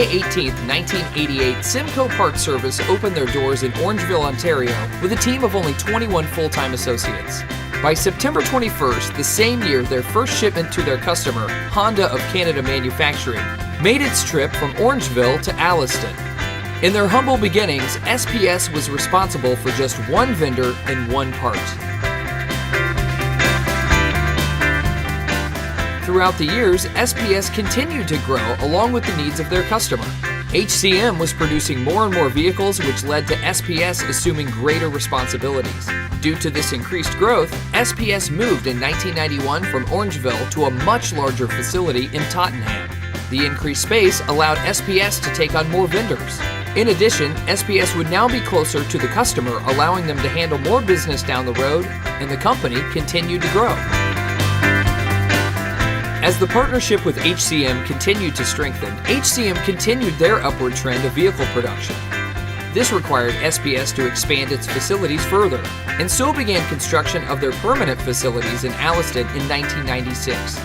May 18, 1988, Simcoe Parts Service opened their doors in Orangeville, Ontario, with a team of only 21 full-time associates. By September 21st, the same year, their first shipment to their customer, Honda of Canada Manufacturing, made its trip from Orangeville to Alliston. In their humble beginnings, SPS was responsible for just one vendor and one part. Throughout the years, SPS continued to grow along with the needs of their customer. HCM was producing more and more vehicles, which led to SPS assuming greater responsibilities. Due to this increased growth, SPS moved in 1991 from Orangeville to a much larger facility in Tottenham. The increased space allowed SPS to take on more vendors. In addition, SPS would now be closer to the customer, allowing them to handle more business down the road, and the company continued to grow. As the partnership with HCM continued to strengthen, HCM continued their upward trend of vehicle production. This required SPS to expand its facilities further, and so began construction of their permanent facilities in Alliston in 1996.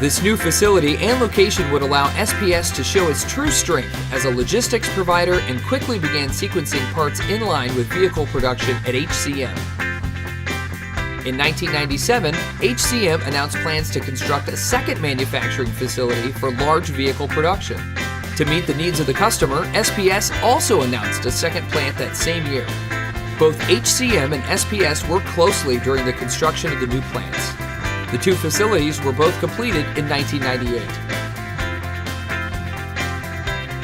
This new facility and location would allow SPS to show its true strength as a logistics provider and quickly began sequencing parts in line with vehicle production at HCM. In 1997, HCM announced plans to construct a second manufacturing facility for large vehicle production. To meet the needs of the customer, SPS also announced a second plant that same year. Both HCM and SPS worked closely during the construction of the new plants. The two facilities were both completed in 1998.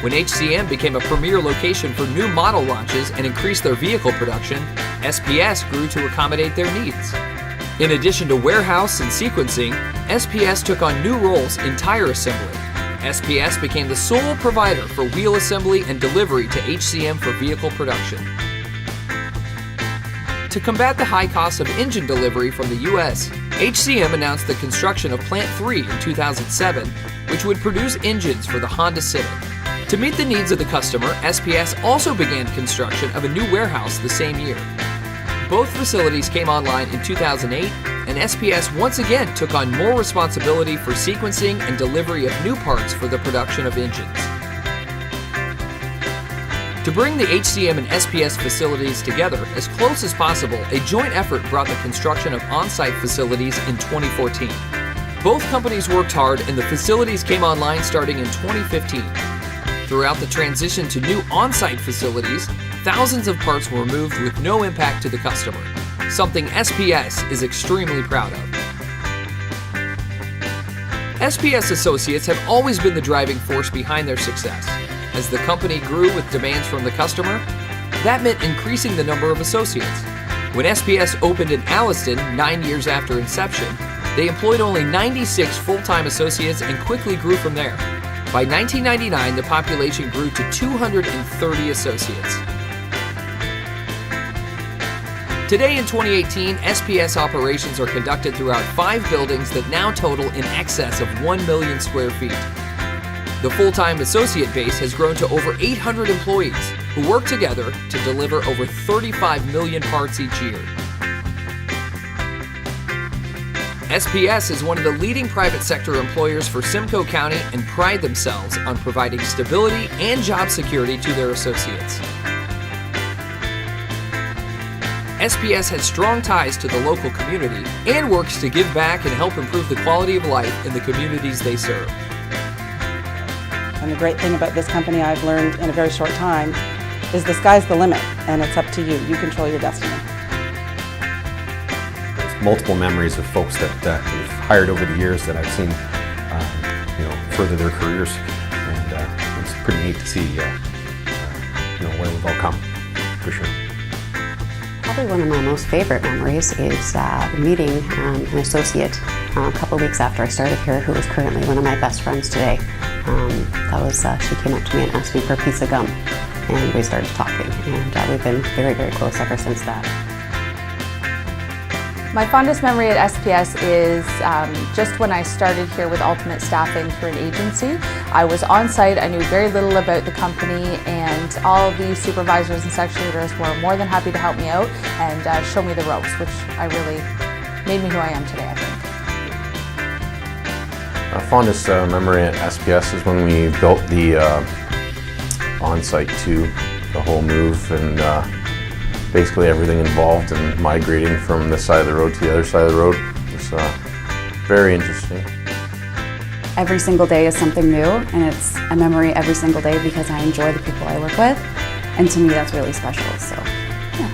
When HCM became a premier location for new model launches and increased their vehicle production, SPS grew to accommodate their needs. In addition to warehouse and sequencing, SPS took on new roles in tire assembly. SPS became the sole provider for wheel assembly and delivery to HCM for vehicle production. To combat the high cost of engine delivery from the U.S., HCM announced the construction of Plant 3 in 2007, which would produce engines for the Honda Civic. To meet the needs of the customer, SPS also began construction of a new warehouse the same year. Both facilities came online in 2008, and SPS once again took on more responsibility for sequencing and delivery of new parts for the production of engines. To bring the HCM and SPS facilities together as close as possible, a joint effort brought the construction of on-site facilities in 2014. Both companies worked hard, and the facilities came online starting in 2015. Throughout the transition to new on-site facilities, thousands of parts were moved with no impact to the customer, something SPS is extremely proud of. SPS associates have always been the driving force behind their success. As the company grew with demands from the customer, that meant increasing the number of associates. When SPS opened in Alliston 9 years after inception, they employed only 96 full-time associates and quickly grew from there. By 1999, the population grew to 230 associates. Today in 2018, SPS operations are conducted throughout 5 buildings that now total in excess of 1 million square feet. The full-time associate base has grown to over 800 employees who work together to deliver over 35 million parts each year. SPS is one of the leading private sector employers for Simcoe County and pride themselves on providing stability and job security to their associates. SPS has strong ties to the local community and works to give back and help improve the quality of life in the communities they serve. And the great thing about this company I've learned in a very short time is the sky's the limit, and it's up to you. You control your destiny. There's multiple memories of folks that we've hired over the years that I've seen further their careers, and it's pretty neat to see where we've all come, for sure. Probably one of my most favorite memories is meeting an associate a couple weeks after I started here, who is currently one of my best friends today. She came up to me and asked me for a piece of gum, and we started talking, and we've been very, very close ever since that. My fondest memory at SPS is just when I started here with Ultimate Staffing through an agency. I was on site, I knew very little about the company, and all of the supervisors and section leaders were more than happy to help me out and show me the ropes, which I really made me who I am today, I think. My fondest memory at SPS is when we built the on site too, the whole move and basically everything involved in migrating from this side of the road to the other side of the road. It's very interesting. Every single day is something new, and it's a memory every single day because I enjoy the people I work with, and to me that's really special, so yeah.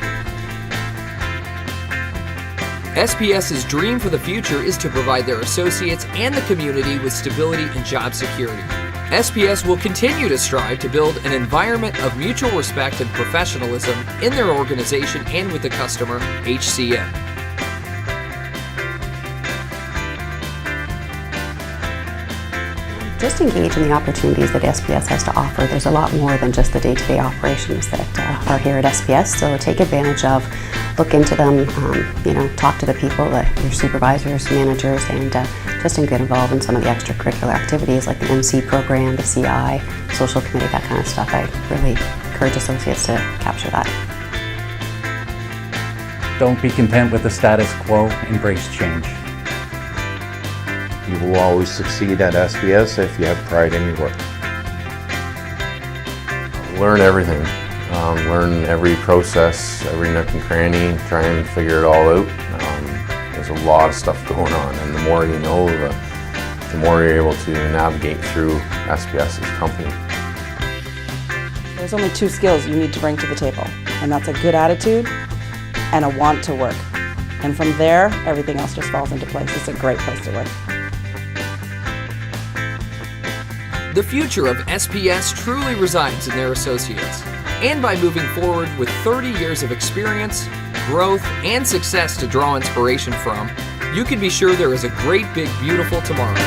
SPS's dream for the future is to provide their associates and the community with stability and job security. SPS will continue to strive to build an environment of mutual respect and professionalism in their organization and with the customer, HCM. Just engage in the opportunities that SPS has to offer. There's a lot more than just the day-to-day operations that are here at SPS, so take advantage of, look into them, talk to the people, your supervisors, managers, and just get involved in some of the extracurricular activities like the MC program, the CI, social committee, that kind of stuff. I really encourage associates to capture that. Don't be content with the status quo, embrace change. You will always succeed at SPS if you have pride in your work. Learn everything. Learn every process, every nook and cranny, try and figure it all out. There's a lot of stuff going on, and the more you know, the more you're able to navigate through SPS's company. There's only 2 skills you need to bring to the table, and that's a good attitude and a want to work. And from there, everything else just falls into place. It's a great place to work. The future of SPS truly resides in their associates. And by moving forward with 30 years of experience, growth, and success to draw inspiration from, you can be sure there is a great, big, beautiful tomorrow.